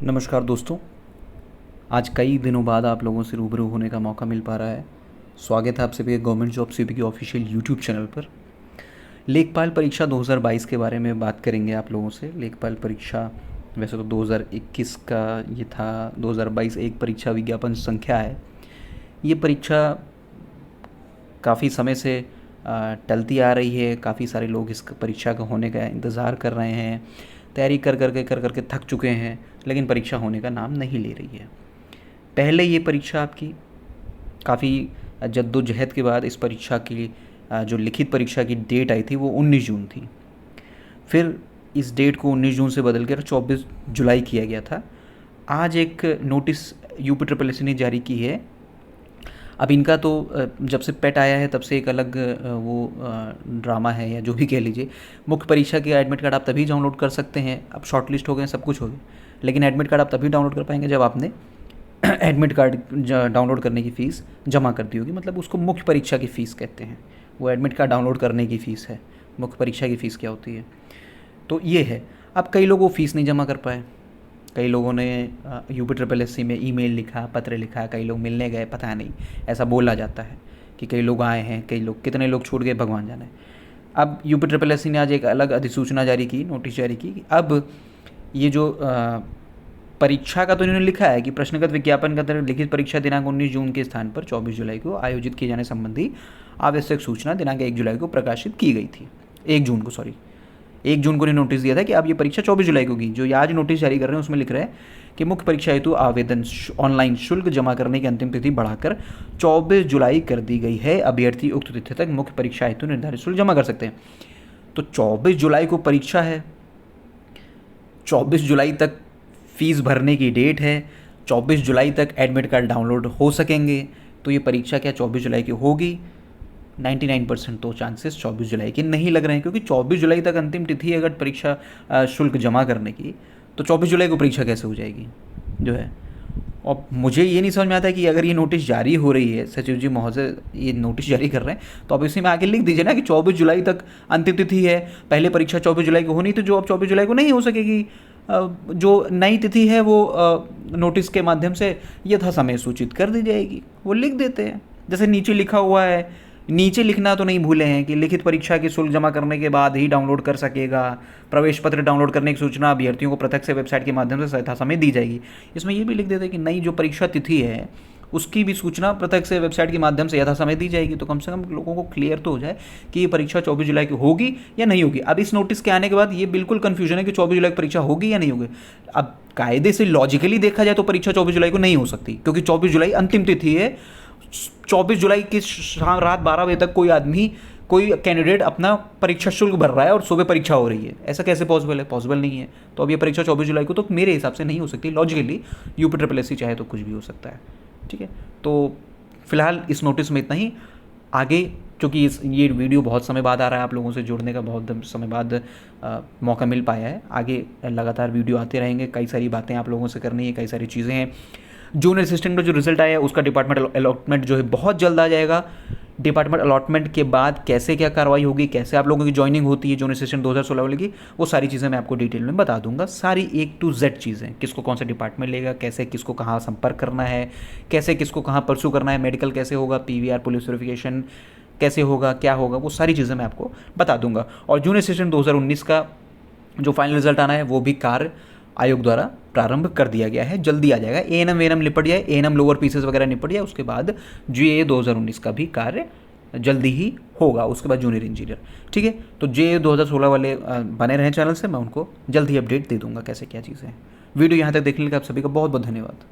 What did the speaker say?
नमस्कार दोस्तों। आज कई दिनों बाद आप लोगों से रूबरू होने का मौका मिल पा रहा है। स्वागत है आप सभी गवर्नमेंट जॉब सीपी की ऑफिशियल यूट्यूब चैनल पर। लेखपाल परीक्षा 2022 के बारे में बात करेंगे आप लोगों से। लेखपाल परीक्षा वैसे तो 2021 का ये था, 2022 एक परीक्षा विज्ञापन संख्या है। ये परीक्षा काफ़ी समय से टलती आ रही है। काफ़ी सारे लोग इस परीक्षा का होने का इंतज़ार कर रहे हैं, तैयारी कर करके थक चुके हैं, लेकिन परीक्षा होने का नाम नहीं ले रही है। पहले ये परीक्षा आपकी काफ़ी जद्दोजहद के बाद इस परीक्षा की जो लिखित परीक्षा की डेट आई थी वो 19 जून थी। फिर इस डेट को 19 जून से बदल कर 24 जुलाई किया गया था। आज एक नोटिस यूपी ट्रिपल एस ने जारी की है। अब इनका तो जब से पेट आया है तब से एक अलग वो ड्रामा है, या जो भी कह लीजिए। मुख्य परीक्षा के एडमिट कार्ड आप तभी डाउनलोड कर सकते हैं। अब शॉर्ट लिस्ट हो गए, सब कुछ हो गया, लेकिन एडमिट कार्ड आप तभी डाउनलोड कर पाएंगे जब आपने एडमिट कार्ड डाउनलोड करने की फ़ीस जमा कर दी होगी। मतलब उसको मुख्य परीक्षा की फ़ीस कहते हैं। वो एडमिट कार्ड डाउनलोड करने की फ़ीस है। मुख्य परीक्षा की फ़ीस क्या होती है, तो ये है। अब कई लोग वो फ़ीस नहीं जमा कर पाए। कई लोगों ने यूपी ट्रिपल एस सी में ईमेल लिखा, पत्र लिखा, कई लोग मिलने गए, पता नहीं, ऐसा बोला जाता है कि कई लोग आए हैं, कई लोग, कितने लोग छूट गए भगवान जाने। अब यूपी ट्रिपल एस सी ने आज एक अलग अधिसूचना जारी की, नोटिस जारी की कि अब ये जो परीक्षा का तो इन्होंने लिखा है कि प्रश्नगत विज्ञापन के अंतर्गत लिखित परीक्षा दिनांक 19 जून के स्थान पर 24 जुलाई को आयोजित किए जाने संबंधी आवश्यक सूचना दिनांक 1 जुलाई को प्रकाशित की गई थी। 1 जून को ने नोटिस दिया था कि अब ये परीक्षा 24 जुलाई को होगी। जो आज नोटिस जारी कर रहे हैं उसमें लिख रहे हैं कि मुख्य परीक्षा हेतु आवेदन ऑनलाइन शुल्क जमा करने की अंतिम तिथि बढ़ाकर 24 जुलाई कर दी गई है। अभ्यर्थी उक्त तिथि तक मुख्य परीक्षा हेतु निर्धारित शुल्क जमा कर सकते हैं। तो 24 जुलाई को परीक्षा है, 24 जुलाई तक फीस भरने की डेट है, 24 जुलाई तक एडमिट कार्ड डाउनलोड हो सकेंगे। तो ये परीक्षा क्या 24 जुलाई की होगी? 99% तो चांसेस 24 जुलाई के नहीं लग रहे हैं, क्योंकि 24 जुलाई तक अंतिम तिथि अगर परीक्षा शुल्क जमा करने की, तो 24 जुलाई को परीक्षा कैसे हो जाएगी जो है। और मुझे ये नहीं समझ में आता है कि अगर ये नोटिस जारी हो रही है, सचिव जी महोदय ये नोटिस जारी कर रहे हैं, तो अब इसी में आगे लिख दीजिए ना कि 24 जुलाई तक अंतिम तिथि है। पहले परीक्षा 24 जुलाई को होनी थी, जो अब 24 जुलाई को नहीं हो सकेगी। जो नई तिथि है वो नोटिस के माध्यम से यथा समय सूचित कर दी जाएगी। वो लिख देते हैं, जैसे नीचे लिखा हुआ है। नीचे लिखना तो नहीं भूले हैं कि लिखित परीक्षा की शुल्क जमा करने के बाद ही डाउनलोड कर सकेगा। प्रवेश पत्र डाउनलोड करने की सूचना अभ्यर्थियों को प्रत्यक्ष वेबसाइट के माध्यम से यथा समय दी जाएगी। इसमें ये भी लिख देते हैं कि नई जो परीक्षा तिथि है उसकी भी सूचना प्रत्यक्ष वेबसाइट के माध्यम से यथा समय दी जाएगी। तो कम से कम लोगों को क्लियर तो हो जाए कि ये परीक्षा 24 जुलाई की होगी या नहीं होगी। अब इस नोटिस के आने के बाद ये बिल्कुल कन्फ्यूजन है कि 24 जुलाई की परीक्षा होगी या नहीं होगी। अब कायदे से लॉजिकली देखा जाए तो परीक्षा 24 जुलाई को नहीं हो सकती, क्योंकि 24 जुलाई अंतिम तिथि है। 24 जुलाई की शाम रात 12 बजे तक कोई कैंडिडेट अपना परीक्षा शुल्क भर रहा है और सुबह परीक्षा हो रही है। ऐसा कैसे पॉसिबल है? पॉसिबल नहीं है। तो अब ये परीक्षा 24 जुलाई को तो मेरे हिसाब से नहीं हो सकती logically. UP triple S C चाहे तो कुछ भी हो सकता है। ठीक है, तो फिलहाल इस नोटिस में इतना ही। आगे क्योंकि ये वीडियो बहुत समय बाद आ रहा है, आप लोगों से जुड़ने का बहुत समय बाद मौका मिल पाया है। आगे लगातार वीडियो आते रहेंगे। कई सारी बातें आप लोगों से करनी है, कई सारी चीज़ें हैं। जूनियर असिस्टेंट का जो रिजल्ट आया है उसका डिपार्टमेंट अलॉटमेंट जो है बहुत जल्द आ जाएगा। डिपार्टमेंट अलॉटमेंट के बाद कैसे क्या कार्रवाई होगी, कैसे आप लोगों की ज्वाइनिंग होती है जूनियर असिस्टेंट 2016 वाले की, वो सारी चीज़ें मैं आपको डिटेल में बता दूंगा। सारी A to Z चीज़ें, किसको कौन सा डिपार्टमेंट लेगा, कैसे किसको कहाँ संपर्क करना है, कैसे किसको कहाँ परसू करना है, मेडिकल कैसे होगा, PVR पुलिस वेरिफिकेशन कैसे होगा, क्या होगा, वो सारी चीज़ें मैं आपको बता दूंगा। और जूनियर असिस्टेंट 2019 का जो फाइनल रिजल्ट आना है वो भी कार्य आयोग द्वारा प्रारंभ कर दिया गया है। जल्दी आ जाएगा। ANM वेनम निपट जाए, ANM लोअर पीसेस वगैरह निपट जाए, उसके बाद JA 2019 का भी कार्य जल्दी ही होगा। उसके बाद जूनियर इंजीनियर। ठीक है, तो JA 2016 वाले बने रहें चैनल से, मैं उनको जल्द ही अपडेट दे दूंगा कैसे क्या चीज़ें हैं। वीडियो यहाँ तक देखने के लिए आप सभी का बहुत बहुत धन्यवाद।